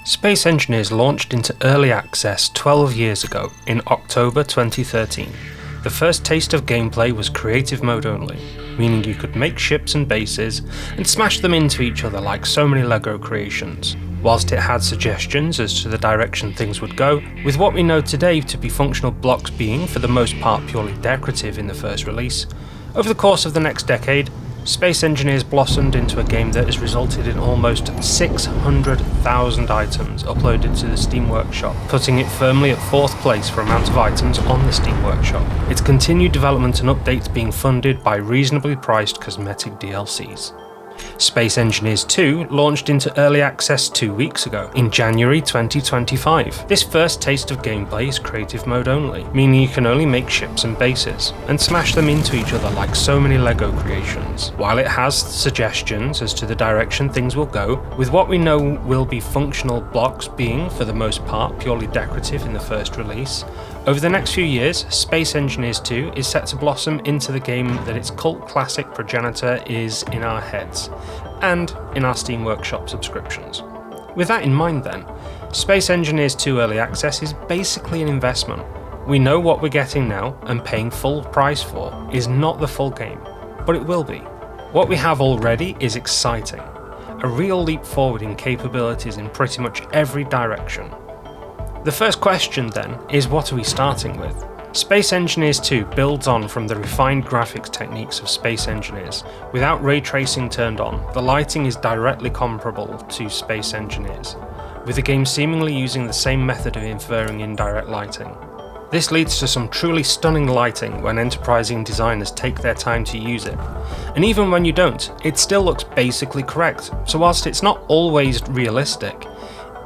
Space Engineers launched into early access 12 years ago in October 2013. The first taste of gameplay was creative mode only, meaning you could make ships and bases and smash them into each other like so many LEGO creations. Whilst it had suggestions as to the direction things would go, with what we know today to be functional blocks being for the most part purely decorative in the first release, over the course of the next decade, Space Engineers blossomed into a game that has resulted in almost 600,000 items uploaded to the Steam Workshop, putting it firmly at 4th place for amount of items on the Steam Workshop. Its continued development and updates being funded by reasonably priced cosmetic DLCs. Space Engineers 2 launched into early access 2 weeks ago, in January 2025. This first taste of gameplay is creative mode only, meaning you can only make ships and bases, and smash them into each other like so many LEGO creations. While it has suggestions as to the direction things will go, with what we know will be functional blocks being for the most part purely decorative in the first release, over the next few years, Space Engineers 2 is set to blossom into the game that its cult classic progenitor is in our heads, and in our Steam Workshop subscriptions. With that in mind then, Space Engineers 2 Early Access is basically an investment. We know what we're getting now, and paying full price for is not the full game, but it will be. What we have already is exciting, a real leap forward in capabilities in pretty much every direction. The first question then is, what are we starting with? Space Engineers 2 builds on from the refined graphics techniques of Space Engineers. Without ray tracing turned on, the lighting is directly comparable to Space Engineers, with the game seemingly using the same method of inferring indirect lighting. This leads to some truly stunning lighting when enterprising designers take their time to use it. And even when you don't, it still looks basically correct, so whilst it's not always realistic,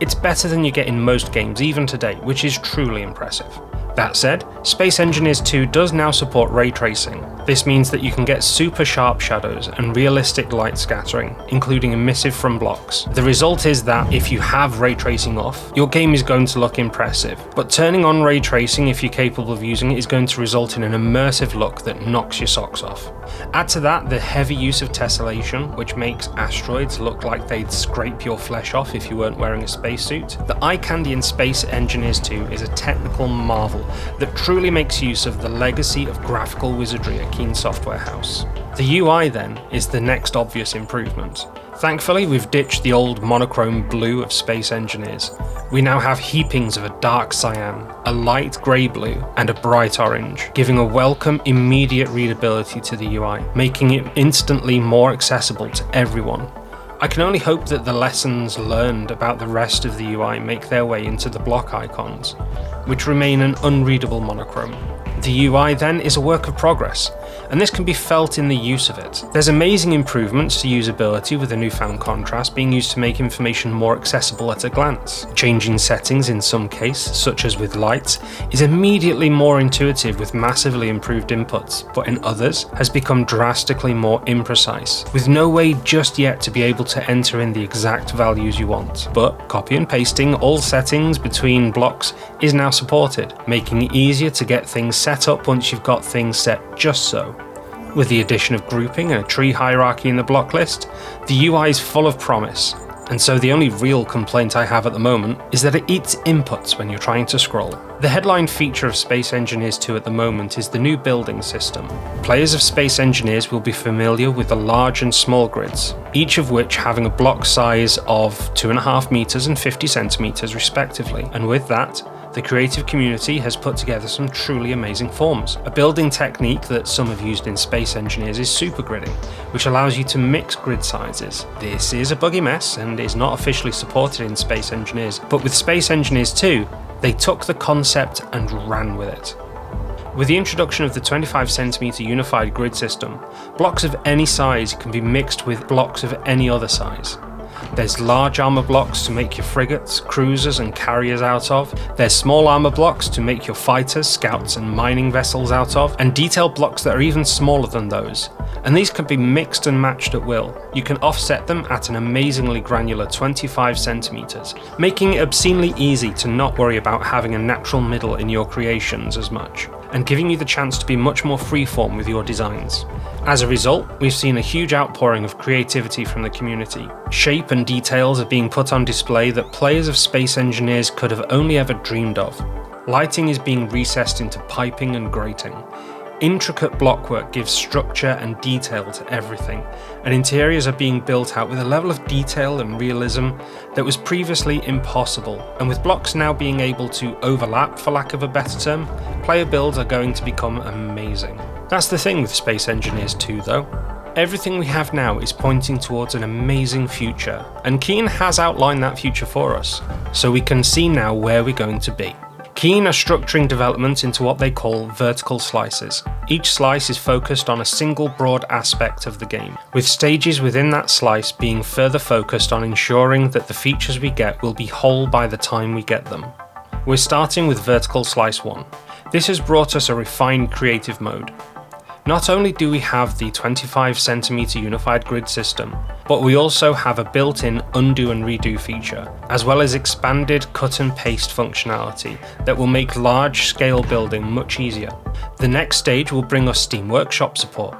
it's better than you get in most games even today, which is truly impressive. That said, Space Engineers 2 does now support ray tracing. This means that you can get super sharp shadows and realistic light scattering, including emissive from blocks. The result is that if you have ray tracing off, your game is going to look impressive, but turning on ray tracing if you're capable of using it is going to result in an immersive look that knocks your socks off. Add to that the heavy use of tessellation, which makes asteroids look like they'd scrape your flesh off if you weren't wearing a spacesuit. The eye candy in Space Engineers 2 is a technical marvel that truly makes use of the legacy of graphical wizardry at Keen Software House. The UI then is the next obvious improvement. Thankfully, we've ditched the old monochrome blue of Space Engineers. We now have heapings of a dark cyan, a light grey blue, and a bright orange, giving a welcome, immediate readability to the UI, making it instantly more accessible to everyone. I can only hope that the lessons learned about the rest of the UI make their way into the block icons, which remain an unreadable monochrome. The UI then is a work of progress, and this can be felt in the use of it. There's amazing improvements to usability with a newfound contrast being used to make information more accessible at a glance. Changing settings in some cases, such as with lights, is immediately more intuitive with massively improved inputs, but in others has become drastically more imprecise, with no way just yet to be able to enter in the exact values you want. But copy and pasting all settings between blocks is now supported, making it easier to get things set up once you've got things set just so. With the addition of grouping and a tree hierarchy in the block list, the UI is full of promise, and so the only real complaint I have at the moment is that it eats inputs when you're trying to scroll. The headline feature of Space Engineers 2 at the moment is the new building system. Players of Space Engineers will be familiar with the large and small grids, each of which having a block size of 2.5 meters and 50 centimeters respectively, and with that, the creative community has put together some truly amazing forms. A building technique that some have used in Space Engineers is super gridding, which allows you to mix grid sizes. This is a buggy mess and is not officially supported in Space Engineers, but with Space Engineers 2, they took the concept and ran with it. With the introduction of the 25 centimeter unified grid system, blocks of any size can be mixed with blocks of any other size. There's large armour blocks to make your frigates, cruisers and carriers out of, there's small armour blocks to make your fighters, scouts and mining vessels out of, and detailed blocks that are even smaller than those, and these can be mixed and matched at will. You can offset them at an amazingly granular 25 centimeters, making it obscenely easy to not worry about having a natural middle in your creations as much, and giving you the chance to be much more freeform with your designs. As a result, we've seen a huge outpouring of creativity from the community. Shape and details are being put on display that players of Space Engineers could have only ever dreamed of. Lighting is being recessed into piping and grating. Intricate blockwork gives structure and detail to everything, and interiors are being built out with a level of detail and realism that was previously impossible. And with blocks now being able to overlap, for lack of a better term, player builds are going to become amazing. That's the thing with Space Engineers 2 though. Everything we have now is pointing towards an amazing future, and Keen has outlined that future for us, so we can see now where we're going to be. Keen are structuring development into what they call vertical slices. Each slice is focused on a single broad aspect of the game, with stages within that slice being further focused on ensuring that the features we get will be whole by the time we get them. We're starting with Vertical Slice 1. This has brought us a refined creative mode. Not only do we have the 25cm unified grid system, but we also have a built-in undo and redo feature, as well as expanded cut and paste functionality that will make large-scale building much easier. The next stage will bring us Steam Workshop support.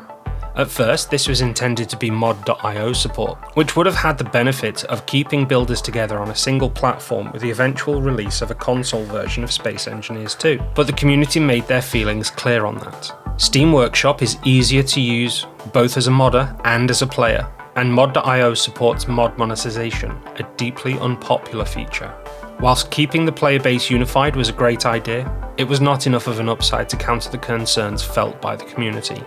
At first, this was intended to be mod.io support, which would have had the benefit of keeping builders together on a single platform with the eventual release of a console version of Space Engineers 2, but the community made their feelings clear on that. Steam Workshop is easier to use, both as a modder and as a player, and mod.io supports mod monetization, a deeply unpopular feature. Whilst keeping the player base unified was a great idea, it was not enough of an upside to counter the concerns felt by the community.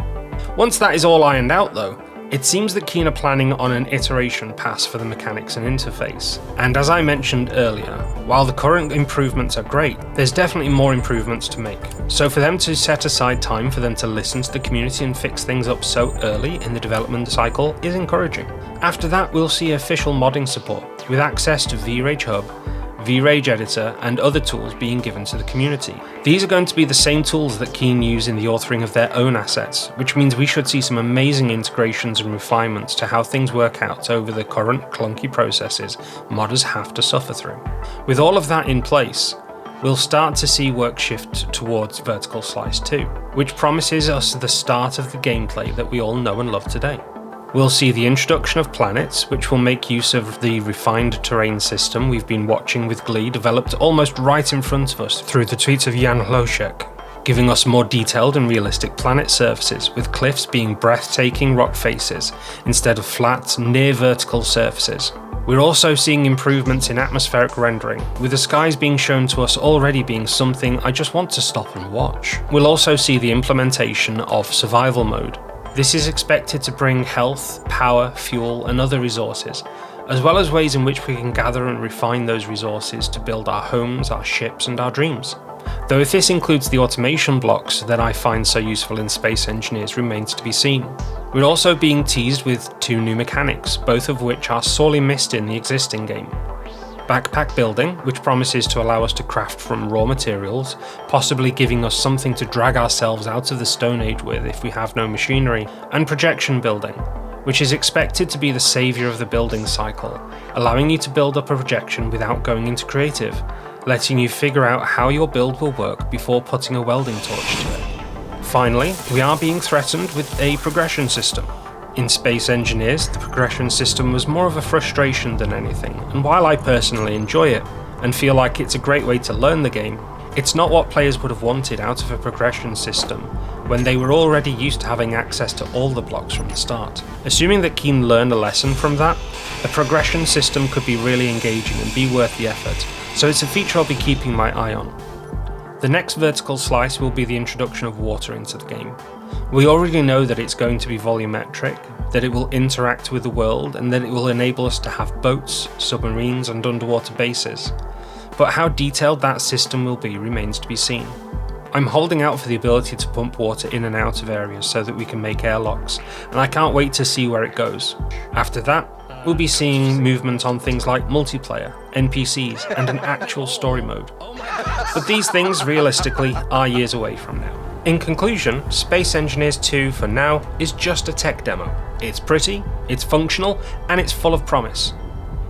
Once that is all ironed out though, it seems that Keen are planning on an iteration pass for the mechanics and interface. And as I mentioned earlier, while the current improvements are great, there's definitely more improvements to make. So for them to set aside time for them to listen to the community and fix things up so early in the development cycle is encouraging. After that, we'll see official modding support, with access to VRage Hub, VRage Editor and other tools being given to the community. These are going to be the same tools that Keen use in the authoring of their own assets, which means we should see some amazing integrations and refinements to how things work out over the current clunky processes modders have to suffer through. With all of that in place, we'll start to see work shift towards Vertical Slice 2, which promises us the start of the gameplay that we all know and love today. We'll see the introduction of planets, which will make use of the refined terrain system we've been watching with Gleeb developed almost right in front of us through the tweets of Jan Hlošek, giving us more detailed and realistic planet surfaces, with cliffs being breathtaking rock faces instead of flat, near-vertical surfaces. We're also seeing improvements in atmospheric rendering, with the skies being shown to us already being something I just want to stop and watch. We'll also see the implementation of survival mode. This is expected to bring health, power, fuel and other resources, as well as ways in which we can gather and refine those resources to build our homes, our ships and our dreams. Though if this includes the automation blocks that I find so useful in Space Engineers remains to be seen. We're also being teased with 2 new mechanics, both of which are sorely missed in the existing game. Backpack building, which promises to allow us to craft from raw materials, possibly giving us something to drag ourselves out of the Stone Age with if we have no machinery, and projection building, which is expected to be the saviour of the building cycle, allowing you to build up a projection without going into creative, letting you figure out how your build will work before putting a welding torch to it. Finally, we are being threatened with a progression system. In Space Engineers, the progression system was more of a frustration than anything, and while I personally enjoy it, and feel like it's a great way to learn the game, it's not what players would have wanted out of a progression system, when they were already used to having access to all the blocks from the start. Assuming that Keen learned a lesson from that, a progression system could be really engaging and be worth the effort, so it's a feature I'll be keeping my eye on. The next vertical slice will be the introduction of water into the game. We already know that it's going to be volumetric, that it will interact with the world, and that it will enable us to have boats, submarines, and underwater bases. But how detailed that system will be remains to be seen. I'm holding out for the ability to pump water in and out of areas so that we can make airlocks, and I can't wait to see where it goes. After that, we'll be seeing movement on things like multiplayer, NPCs, and an actual story mode. But these things, realistically, are years away from now. In conclusion, Space Engineers 2 for now is just a tech demo. It's pretty, it's functional, and it's full of promise.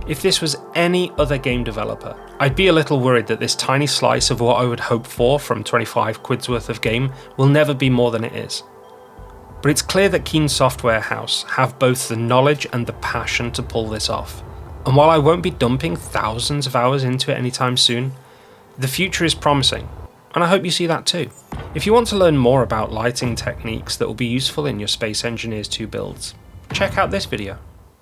If this was any other game developer, I'd be a little worried that this tiny slice of what I would hope for from 25 quid's worth of game will never be more than it is. But it's clear that Keen Software House have both the knowledge and the passion to pull this off. And while I won't be dumping thousands of hours into it anytime soon, the future is promising, and I hope you see that too. If you want to learn more about lighting techniques that will be useful in your Space Engineers 2 builds, check out this video.